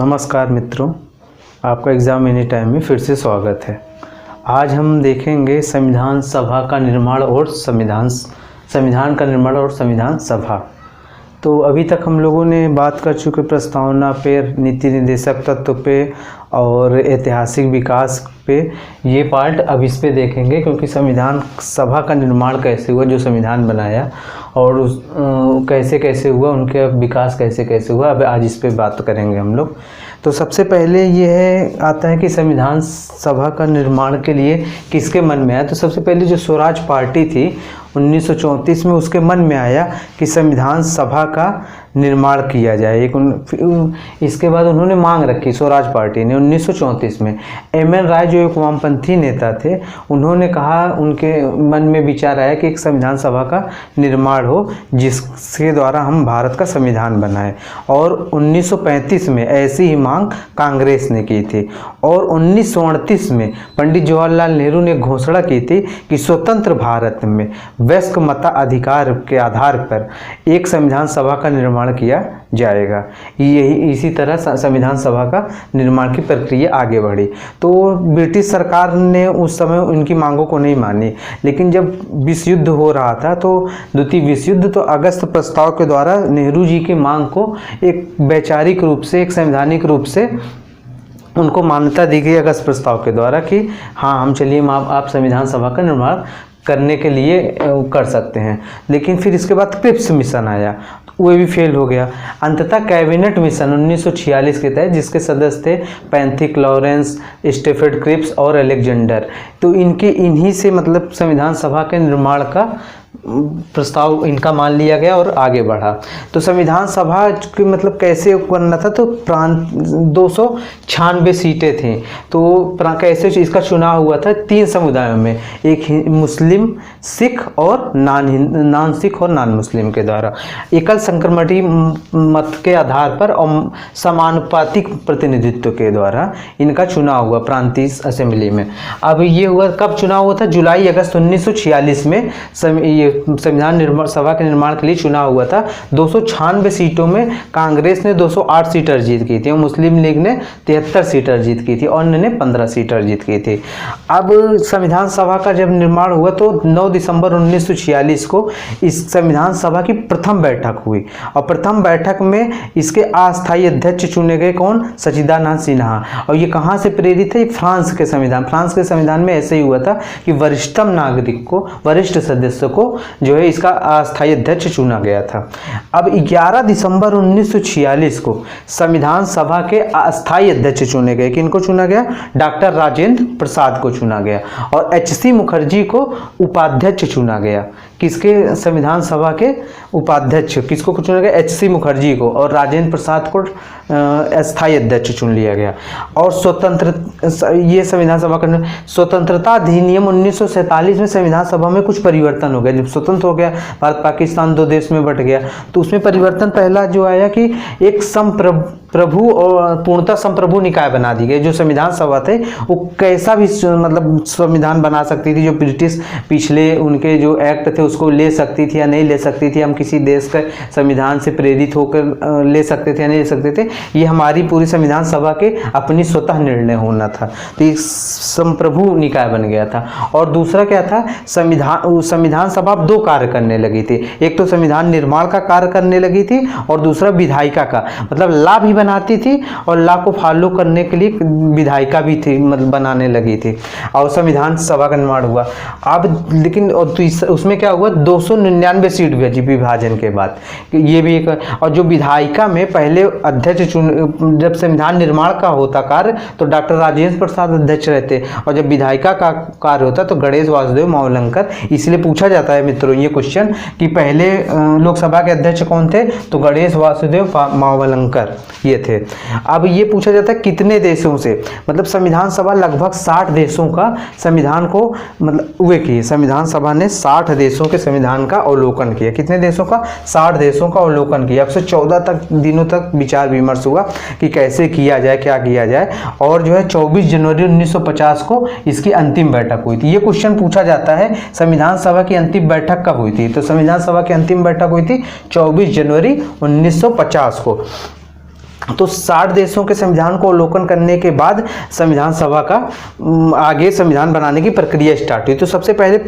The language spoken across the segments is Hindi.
नमस्कार मित्रों, आपका एग्ज़ाम एनी टाइम में फिर से स्वागत है। आज हम देखेंगे संविधान सभा का निर्माण और संविधान का निर्माण और संविधान सभा। तो अभी तक हम लोगों ने बात कर चुके प्रस्तावना पे, नीति निर्देशक तत्व पे और ऐतिहासिक विकास पे। ये पार्ट अब इस पे देखेंगे क्योंकि संविधान सभा का निर्माण कैसे हुआ, जो संविधान बनाया, और उस कैसे कैसे हुआ, उनके विकास कैसे कैसे हुआ, अब आज इस पे बात करेंगे हम लोग। तो सबसे पहले ये है आता है कि संविधान सभा का निर्माण के लिए किसके मन में आया। तो सबसे पहले जो स्वराज पार्टी थी 1934 में, उसके मन में आया कि संविधान सभा का निर्माण किया जाए। इसके बाद उन्होंने मांग रखी स्वराज पार्टी ने 1934 में। एम.एन. राय जो एक वामपंथी नेता थे, उन्होंने कहा, उनके मन में विचार आया कि एक संविधान सभा का निर्माण हो जिसके द्वारा हम भारत का संविधान बनाएं। और 1935 में ऐसी ही मांग कांग्रेस ने की थी। और 1938 में पंडित जवाहरलाल नेहरू ने घोषणा की थी कि स्वतंत्र भारत में वयस्क मताधिकार के आधार पर एक संविधान सभा का निर्माण किया जाएगा। यही इसी तरह संविधान सभा का निर्माण की प्रक्रिया आगे बढ़ी। तो ब्रिटिश सरकार ने उस समय उनकी मांगों को नहीं मानी, लेकिन जब विश्व युद्ध हो रहा था, तो द्वितीय विश्व युद्ध, तो अगस्त प्रस्ताव के द्वारा नेहरू जी की मांग को एक वैचारिक रूप से, एक संवैधानिक रूप से उनको मान्यता दी गई अगस्त प्रस्ताव के द्वारा कि हाँ, हम चलिए आप संविधान सभा का निर्माण करने के लिए कर सकते हैं। लेकिन फिर इसके बाद क्रिप्स मिशन आया, वो भी फेल हो गया। अंततः कैबिनेट मिशन 1946 के तहत, जिसके सदस्य थे पैंथिक लॉरेंस, स्टेफर्ड क्रिप्स और अलेक्जेंडर, तो इन्हीं से मतलब संविधान सभा के निर्माण का प्रस्ताव इनका मान लिया गया और आगे बढ़ा। तो संविधान सभा की मतलब कैसे करना था, तो 296 सीटें थी। तो कैसे इसका चुनाव हुआ था 3 समुदायों में, एक मुस्लिम, सिख और नॉन सिख और नॉन मुस्लिम के द्वारा, एकल संक्रमणीय मत के आधार पर और समानुपातिक प्रतिनिधित्व के द्वारा इनका चुनाव हुआ प्रांतीय असेंबली में। अब ये हुआ, कब चुनाव हुआ था? जुलाई अगस्त 1946 में संविधान निर्माण सभा के निर्माण के लिए चुनाव हुआ था। 296 सीटों में कांग्रेस ने 208 सीटर जीत की थी और मुस्लिम लीग ने 73 सीटर जीत की थी और अन्य ने 15 सीटर जीत की थी। अब संविधान सभा का जब निर्माण हुआ तो 9 दिसंबर 1946 को इस संविधान सभा की प्रथम बैठक हुई और प्रथम बैठक में इसके अस्थायी अध्यक्ष चुने गए। कौन? सच्चिदानंद सिन्हा। और ये कहाँ से प्रेरित है? फ्रांस के संविधान में ऐसे ही हुआ था कि वरिष्ठतम नागरिक को, वरिष्ठ सदस्य को जो है इसका अस्थायी अध्यक्ष चुना गया था। अब 11 दिसंबर 1946 को संविधान सभा के अस्थायी अध्यक्ष चुने गए। किनको चुना गया? डॉक्टर राजेंद्र प्रसाद को चुना गया और एच.सी. मुखर्जी को उपाध्यक्ष चुना गया। किसके? संविधान सभा के उपाध्यक्ष किसको चुना गया? एच.सी. मुखर्जी को, और राजेंद्र प्रसाद को अस्थायी अध्यक्ष चुन लिया गया। और ये संविधान सभा का स्वतंत्रता अधिनियम 1947 में संविधान सभा में कुछ परिवर्तन हो गया। जब स्वतंत्र हो गया, भारत पाकिस्तान 2 देश में बट गया, तो उसमें परिवर्तन पहला जो आया कि एक संप्रभु और पूर्णतः संप्रभु निकाय बना दी गई। जो संविधान सभा थे वो कैसा भी मतलब संविधान बना सकती थी। जो ब्रिटिश पिछले उनके जो एक्ट थे उसको ले सकती थी या नहीं ले सकती थी, हम किसी देश के संविधान से प्रेरित होकर ले सकते थे या नहीं ले सकते थे, ये हमारी पूरी संविधान सभा के अपनी स्वतः निर्णय होना था। तो एक संप्रभु निकाय बन गया था। और दूसरा क्या था? संविधान सभा 2 कार्य करने लगी थी। एक तो संविधान निर्माण का कार्य करने लगी थी और दूसरा विधायिका का, मतलब लॉ भी बनाती थी और लॉ को फॉलो करने के लिए विधायिका भी थी, मतलब बनाने लगी थी। और संविधान सभा का निर्माण हुआ। अब लेकिन उसमें क्या हुआ? 299 सीट बची विभाजन के बाद। ये भी एक, और जो विधायिका में पहले अध्यक्ष जब संविधान निर्माण का होता कार्य तो डॉक्टर राजेंद्र प्रसाद अध्यक्ष रहते, और जब विधायिका का कार्य होता तो गणेश वासुदेव मावलंकर। इसलिए पूछा जाता है मित्रों ये क्वेश्चन कि पहले लोकसभा के अध्यक्ष कौन थे? तो गणेश वासुदेव मावलंकर ये थे। अब ये पूछा जाता है कितने देशों से, मतलब संविधान सभा लगभग 60 देशों का संविधान को मतलब हुए की संविधान सभा ने 60 देशों के संविधान का अवलोकन किया। कितने देशों का? 60 देशों का अवलोकन किया। अब से 14 दिनों तक विचार विमर्श हुआ कि कैसे किया जाए, क्या किया जाए। और जो है 24 जनवरी 1950 को इसकी अंतिम बैठक हुई थी। ये क्वेश्चन पूछा जाता है संविधान सभा की अंतिम बैठक कब हुई थी? तो संविधान सभा की अंतिम बैठक हुई थी 24 जनवरी 1950 को। तो 60 देशों के संविधान को अवलोकन करने के बाद संविधान सभा का आगे संविधान बनाने की प्रक्रिया स्टार्ट हुई। तो सबसे पहले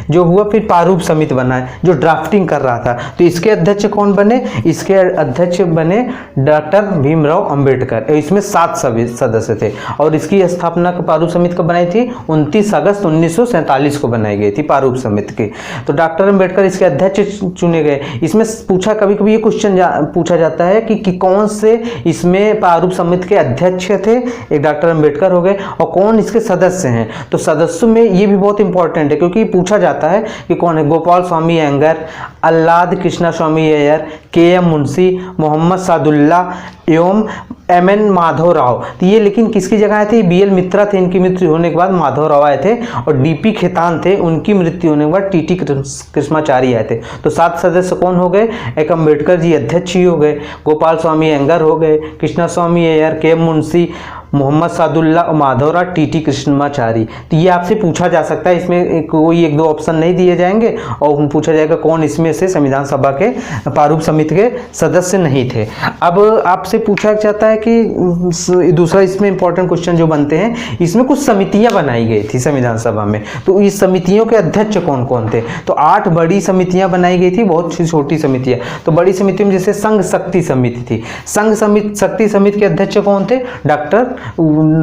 जो हुआ, फिर प्रारूप समिति बना है जो ड्राफ्टिंग कर रहा था। तो इसके अध्यक्ष कौन बने? इसके अध्यक्ष बने डॉक्टर भीमराव अंबेडकर। इसमें 7 सदस्य थे और इसकी स्थापना प्रारूप समिति कब बनाई थी? 29 अगस्त 1947 को बनाई गई थी प्रारूप समिति की। तो डॉक्टर अंबेडकर इसके अध्यक्ष चुने गए। इसमें पूछा, कभी कभी ये क्वेश्चन पूछा जाता है कि कौन से इसमें प्रारूप समिति के अध्यक्ष थे? एक डॉक्टर अंबेडकर हो गए। और कौन इसके सदस्य हैं? तो सदस्यों में ये भी बहुत इंपॉर्टेंट है क्योंकि पूछा जाता है कि कौन है। गोपाल स्वामी अयंगर, आह्लाद कृष्णा स्वामी अय्यर, के.एम. मुंशी, मोहम्मद सादुल्ला एवं एम.एन. माधव राव। तो ये लेकिन किसकी जगह आए थे? बी.एल. मित्रा थे, इनकी मृत्यु होने के बाद माधव राव आए थे। और डी.पी. खेतान थे, उनकी मृत्यु होने के बाद टी.टी. कृष्णाचारी आए थे। तो 7 सदस्य कौन हो गए? एक अंबेडकर जी अध्यक्ष ही हो गए, गोपाल स्वामी अयंगर हो गए, कृष्णा स्वामी अय्यर, के.एम. मुंशी, मोहम्मद सादुल्ला और माधवराव, टी.टी. कृष्णाचारी। तो ये आपसे पूछा जा सकता है। इसमें कोई 1-2 ऑप्शन नहीं दिए जाएंगे और पूछा जाएगा कौन इसमें से संविधान सभा के प्रारूप समिति के सदस्य नहीं थे। अब आपसे पूछा जाता है कि दूसरा इसमें इंपॉर्टेंट क्वेश्चन जो बनते हैं, इसमें कुछ समितियां बनाई गई थी संविधान सभा में। तो इस समितियों के अध्यक्ष कौन कौन थे? तो 8 बड़ी समितियां बनाई गई थी, बहुत सी छोटी समितियां। तो बड़ी समितियों में जैसे संघ शक्ति समिति थी। संघ शक्ति समिति के अध्यक्ष कौन थे? डॉक्टर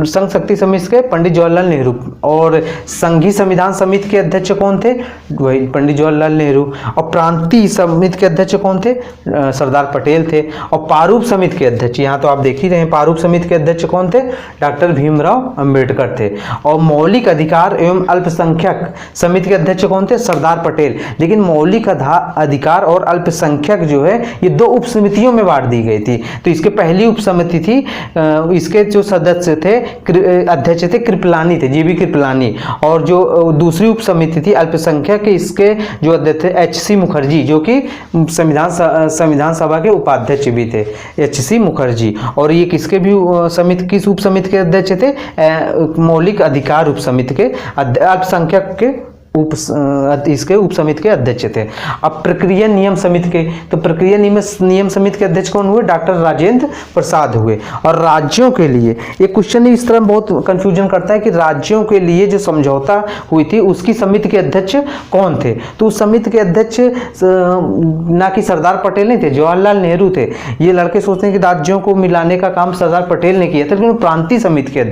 संघ शक्ति समिति के पंडित जवाहरलाल नेहरू। और संघीय संविधान समिति के अध्यक्ष कौन थे? वही पंडित जवाहरलाल नेहरू। और प्रांतीय समिति के अध्यक्ष कौन थे? सरदार पटेल थे। और प्रारूप समिति के अध्यक्ष, यहाँ तो आप देख ही रहे हैं, प्रारूप समिति के अध्यक्ष कौन थे? डॉक्टर भीमराव अंबेडकर थे। और मौलिक अधिकार एवं अल्पसंख्यक समिति के अध्यक्ष कौन थे? सरदार पटेल। लेकिन मौलिक अधिकार और अल्पसंख्यक जो है ये 2 उप समितियों में बांट दी गई थी। तो इसके पहली उप समिति थी, इसके जो सदस्य थे, अध्यक्ष थे कृपलानी थे, जीबी कृपलानी। और जो दूसरी उप समिति थी अल्पसंख्यक, इसके जो अध्यक्ष थे एच.सी. मुखर्जी, जो कि संविधान सभा के उपाध्यक्ष भी थे, एच.सी. मुखर्जी। और ये किसके भी समिति, किस उप समिति के अध्यक्ष थे? मौलिक अधिकार उप समिति के, अल्पसंख्यक के इसके उप समिति के अध्यक्ष थे। अब प्रक्रिया नियम समिति के, तो प्रक्रिया नियम समिति के अध्यक्ष कौन हुए? डॉक्टर राजेंद्र प्रसाद हुए। और राज्यों के लिए एक क्वेश्चन इस तरह बहुत कंफ्यूजन करता है कि राज्यों के लिए जो समझौता हुई थी उसकी समिति के अध्यक्ष कौन थे? तो उस समिति के अध्यक्ष ना कि सरदार पटेल नहीं थे, जवाहरलाल नेहरू थे। ये लड़के सोचते हैं कि राज्यों को मिलाने का काम सरदार पटेल ने किया था, लेकिन प्रांतीय समिति के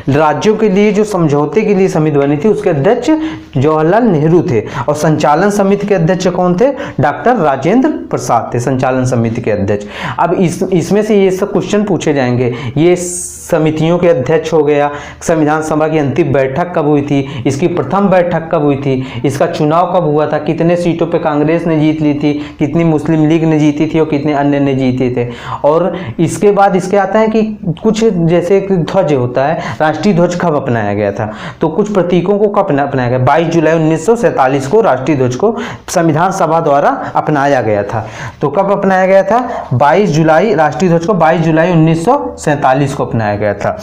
राज्यों के लिए जो समझौते के लिए समिति बनी थी उसके अध्यक्ष जवाहरलाल नेहरू थे। और संचालन समिति के अध्यक्ष कौन थे? डॉक्टर राजेंद्र प्रसाद थे, संचालन समिति के अध्यक्ष। अब इसमें से ये सब क्वेश्चन पूछे जाएंगे। ये समितियों के अध्यक्ष हो गया। संविधान सभा की अंतिम बैठक कब हुई थी? इसकी प्रथम बैठक कब हुई थी? इसका चुनाव कब हुआ था? कितने सीटों पे कांग्रेस ने जीत ली थी? कितनी मुस्लिम लीग ने जीती थी और कितने अन्य ने जीते थे? और इसके बाद इसके आता है कि कुछ जैसे ध्वज होता है, राष्ट्रीय ध्वज कब अपनाया गया था? तो कुछ प्रतीकों को कब अपनाया गया? 22 जुलाई 1947 को राष्ट्रीय ध्वज को संविधान सभा द्वारा अपनाया गया था। तो कब अपनाया गया था? 22 जुलाई, राष्ट्रीय ध्वज को 22 जुलाई 1947 को अपनाया गया था।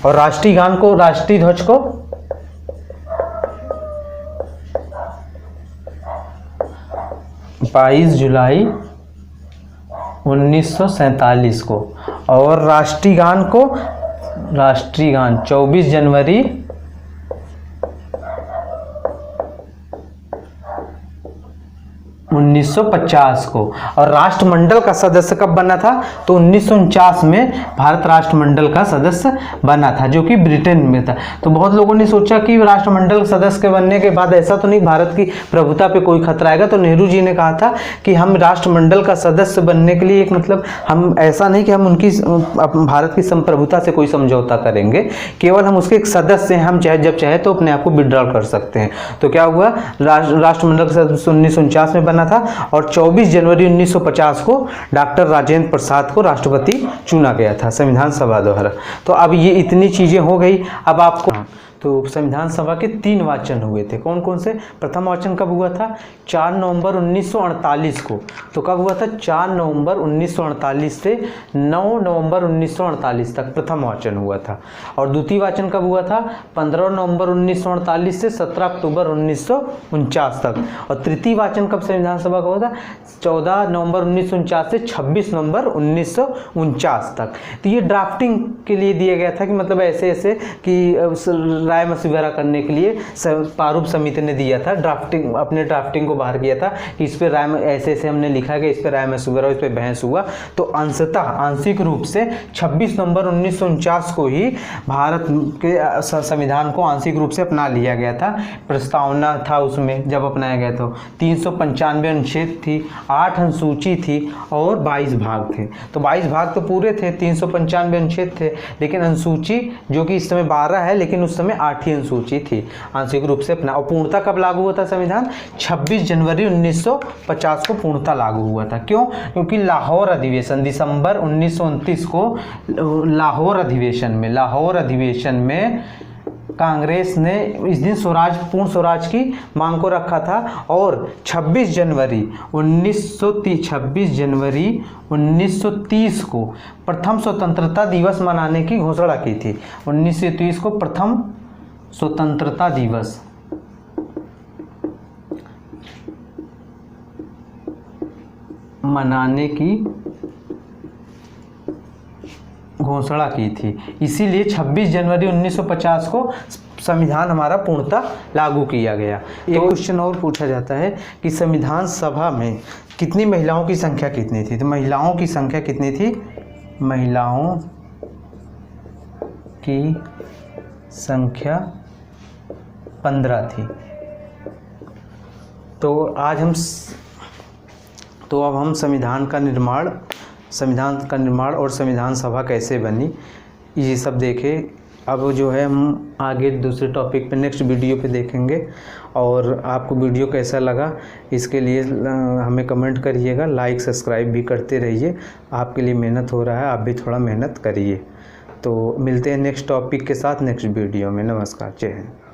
और राष्ट्रीय गान को, राष्ट्रीय ध्वज को 22 जुलाई 1947 को। और राष्ट्रीय गान को, राष्ट्रीय गान 24 जनवरी 1950 को। और राष्ट्रमंडल का सदस्य कब बना था? तो 1949 में भारत राष्ट्रमंडल का सदस्य बना था, जो कि ब्रिटेन में था। तो बहुत लोगों ने सोचा कि राष्ट्रमंडल सदस्य के बनने के बाद ऐसा तो नहीं भारत की प्रभुता पे कोई खतरा आएगा। तो नेहरू जी ने कहा था कि हम राष्ट्रमंडल का सदस्य बनने के लिए एक मतलब हम ऐसा नहीं कि हम उनकी भारत की संप्रभुता से कोई समझौता करेंगे, केवल हम उसके एक सदस्य हैं, हम चाहे जब चाहे तो अपने आप को विड्रॉ कर सकते हैं। तो क्या हुआ? राष्ट्रमंडल का सदस्य 1949 में बना था और 24 जनवरी 1950 को डॉक्टर राजेंद्र प्रसाद को राष्ट्रपति चुना गया था संविधान सभा द्वारा। तो अब ये इतनी चीजें हो गई। अब आपको तो संविधान सभा के 3 वाचन हुए थे। कौन कौन से? प्रथम वाचन कब हुआ था? 4 नवंबर 1948 को। तो कब हुआ था? 4 नवंबर 1948 से 9 नवंबर 1948 तक प्रथम वाचन हुआ था। और द्वितीय वाचन कब हुआ था? 15 नवंबर 1948 से 17 अक्टूबर 1949 तक। और तृतीय वाचन कब संविधान सभा का हुआ था? 14 नवंबर 1949 से 26 नवंबर 1949 तक। तो ये ड्राफ्टिंग के लिए दिया गया था कि मतलब ऐसे ऐसे कि राय मशविरा करने के लिए प्रारूप समिति ने दिया था, ड्राफ्टिंग अपने ड्राफ्टिंग को बाहर किया था कि इस पर राय ऐसे ऐसे हमने लिखा कि इस पर राय मशविरा, इस पर बहस हुआ। तो अंशतः आंशिक रूप से 26 नवंबर 1949 को ही भारत के संविधान को आंशिक रूप से अपना लिया गया था। प्रस्तावना था उसमें जब अपनाया गया तो 395 अनुच्छेद थी, 8 अनुसूची थी और 22 भाग थे। तो 22 भाग तो पूरे थे, 395 अनुच्छेद थे, लेकिन अनुसूची जो कि इस समय 12 है, लेकिन उस समय 8 ही अनुसूची थी आंशिक रूप से अपना। और पूर्णता कब लागू हुआ था संविधान? 26 जनवरी 1950 को पूर्णता लागू हुआ था। क्यों? क्योंकि लाहौर अधिवेशन दिसंबर 1929 को लाहौर अधिवेशन में कांग्रेस ने इस दिन पूर्ण स्वराज की मांग को रखा था और 26 जनवरी 1930 को प्रथम स्वतंत्रता दिवस मनाने की घोषणा की थी। 1930 को प्रथम स्वतंत्रता दिवस मनाने की घोषणा की थी। इसीलिए 26 जनवरी 1950 को संविधान हमारा पूर्णतः लागू किया गया। एक क्वेश्चन और पूछा जाता है कि संविधान सभा में कितनी महिलाओं की संख्या कितनी थी? तो महिलाओं की संख्या कितनी थी? महिलाओं की संख्या 15 थी। तो अब हम संविधान का निर्माण और संविधान सभा कैसे बनी ये सब देखें। अब जो है हम आगे दूसरे टॉपिक पे नेक्स्ट वीडियो पे देखेंगे। और आपको वीडियो कैसा लगा इसके लिए हमें कमेंट करिएगा, लाइक सब्सक्राइब भी करते रहिए। आपके लिए मेहनत हो रहा है, आप भी थोड़ा मेहनत करिए। तो मिलते हैं नेक्स्ट टॉपिक के साथ नेक्स्ट वीडियो में। नमस्कार, जय हिंद।